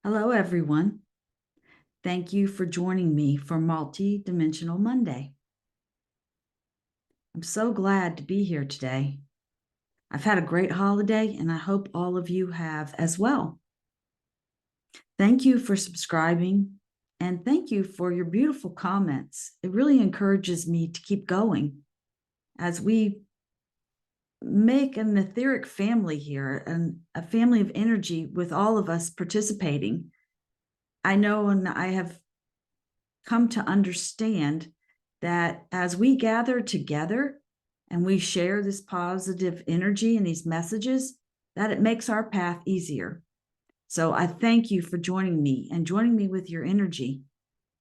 Hello, everyone. Thank you for joining me for Multi-Dimensional Monday. I'm so glad to be here today. I've had a great holiday, and I hope all of you have as well. Thank you for subscribing, and thank you for your beautiful comments. It really encourages me to keep going as we make an etheric family here, and a family of energy with all of us participating. I know, and I have come to understand that as we gather together and we share this positive energy and these messages, that it makes our path easier. So I thank you for joining me and joining me with your energy.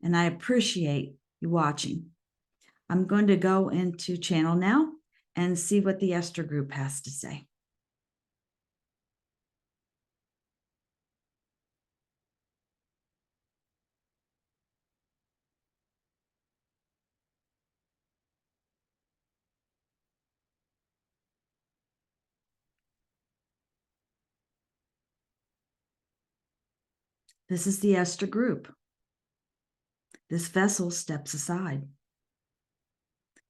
And I appreciate you watching. I'm going to go into channel now and see what the Esther group has to say. This is the Esther group. This vessel steps aside.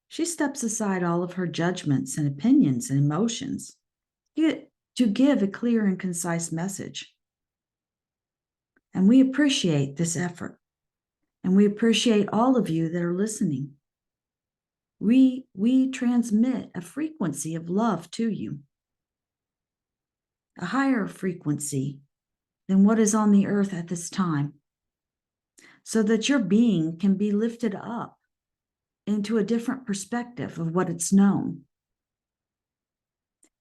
She steps aside all of her judgments and opinions and emotions to give a clear and concise message. And we appreciate this effort. And we appreciate all of you that are listening. We transmit a frequency of love to you, a higher frequency than what is on the earth at this time, so that your being can be lifted up into a different perspective of what it's known,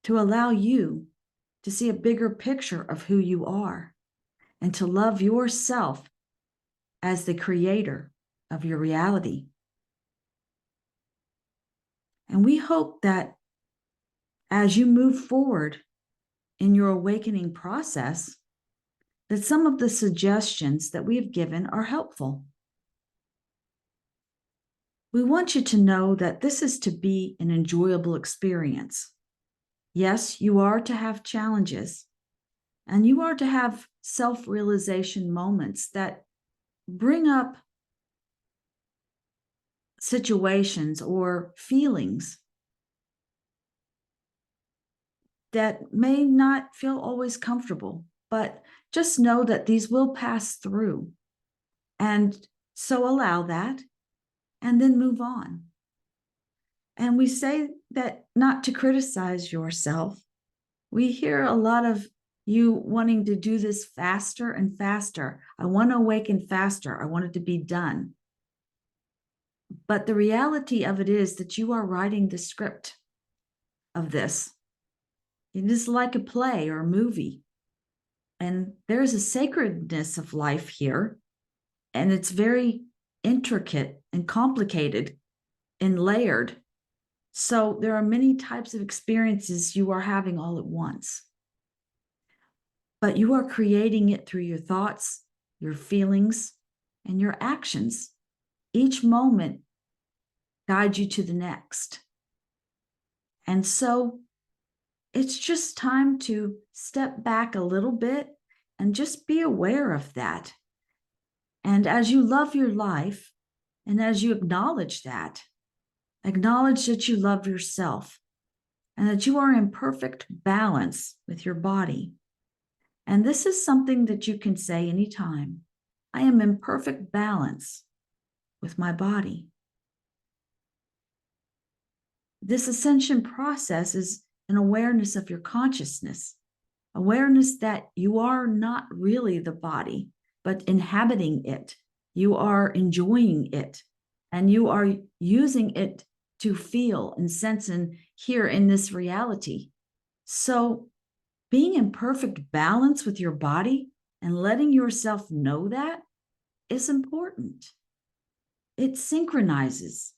to allow you to see a bigger picture of who you are and to love yourself as the creator of your reality. And we hope that as you move forward in your awakening process, that some of the suggestions that we've given are helpful. We want you to know that this is to be an enjoyable experience. Yes, you are to have challenges, and you are to have self-realization moments that bring up situations or feelings that may not feel always comfortable, but just know that these will pass through. And so allow that and then move on. And we say that not to criticize yourself. We hear a lot of you wanting to do this faster and faster. I want to awaken faster. I want it to be done. But the reality of it is that you are writing the script of this. It is like a play or a movie. And there's a sacredness of life here. And it's very intricate and complicated and layered. So there are many types of experiences you are having all at once. But you are creating it through your thoughts, your feelings, and your actions. Each moment guides you to the next. And so it's just time to step back a little bit and just be aware of that. And as you love your life, and as you acknowledge that you love yourself and that you are in perfect balance with your body. And this is something that you can say anytime. I am in perfect balance with my body. This ascension process is an awareness of your consciousness, awareness that you are not really the body, but inhabiting it. You are enjoying it, and you are using it to feel and sense and hear in this reality. So being in perfect balance with your body and letting yourself know that is important. It synchronizes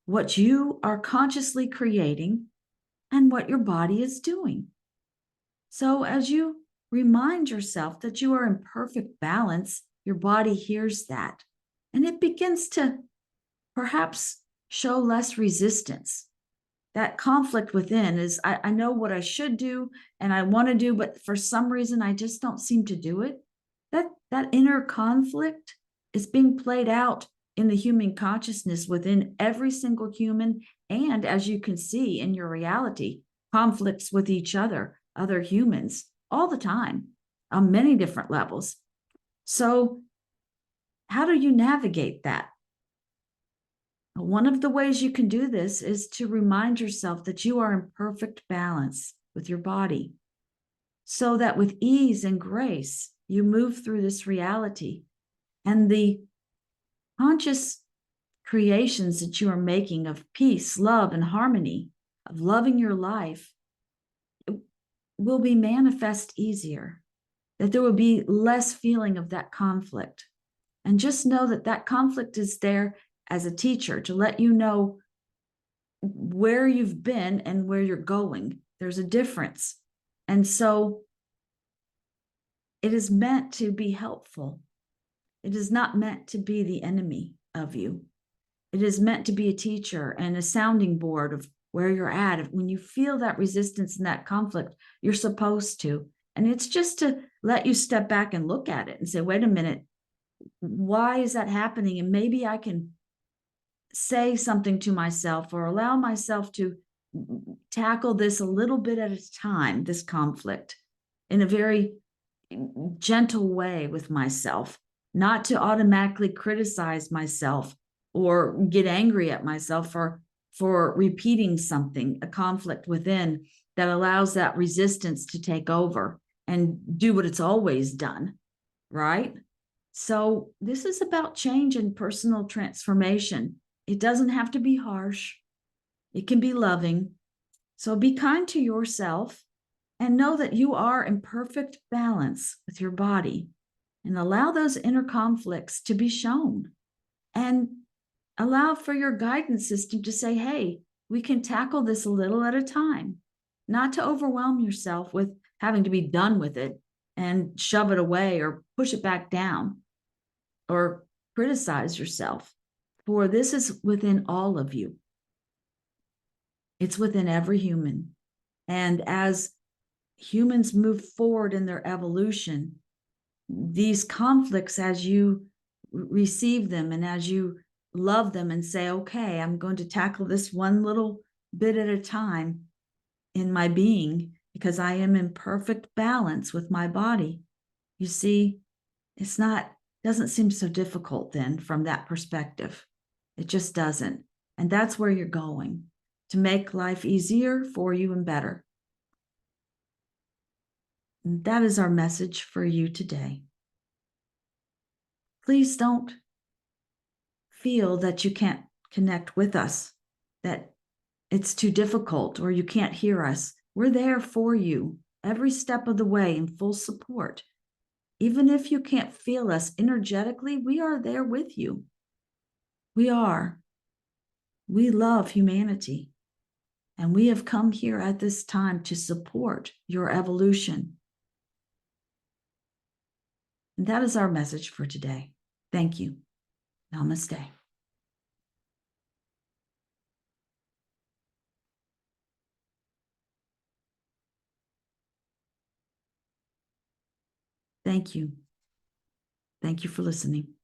what you are consciously creating and what your body is doing. So as you remind yourself that you are in perfect balance, your body hears that, and it begins to perhaps show less resistance. That conflict within is, I know what I should do and I want to do, but for some reason I just don't seem to do it. that inner conflict is being played out in the human consciousness within every single human. And as you can see in your reality, conflicts with each other humans all the time on many different levels. So how do you navigate that? One of the ways you can do this is to remind yourself that you are in perfect balance with your body, so that with ease and grace, you move through this reality, and the conscious creations that you are making of peace, love, and harmony, of loving your life, will be manifest easier, that there will be less feeling of that conflict. And just know that that conflict is there as a teacher to let you know where you've been and where you're going. There's a difference. And so it is meant to be helpful. It is not meant to be the enemy of you. It is meant to be a teacher and a sounding board of where you're at. When you feel that resistance and that conflict, you're supposed to. And it's just to let you step back and look at it and say, wait a minute, why is that happening? And maybe I can say something to myself or allow myself to tackle this a little bit at a time, this conflict, in a very gentle way with myself, not to automatically criticize myself or get angry at myself for repeating something, a conflict within that allows that resistance to take over and do what it's always done, right? So this is about change and personal transformation. It doesn't have to be harsh. It can be loving. So be kind to yourself and know that you are in perfect balance with your body, and allow those inner conflicts to be shown, and allow for your guidance system to say, hey, we can tackle this a little at a time, not to overwhelm yourself with having to be done with it and shove it away or push it back down or criticize yourself. For this is within all of you. It's within every human. And as humans move forward in their evolution, these conflicts, as you receive them and as you love them and say, okay, I'm going to tackle this one little bit at a time in my being because I am in perfect balance with my body. You see, doesn't seem so difficult then from that perspective. It just doesn't. And that's where you're going, to make life easier for you and better. And that is our message for you today. Please don't feel that you can't connect with us, that it's too difficult or you can't hear us. We're there for you every step of the way in full support. Even if you can't feel us energetically, we are there with you. We are. We love humanity. And we have come here at this time to support your evolution. And that is our message for today. Thank you. Namaste. Thank you. Thank you for listening.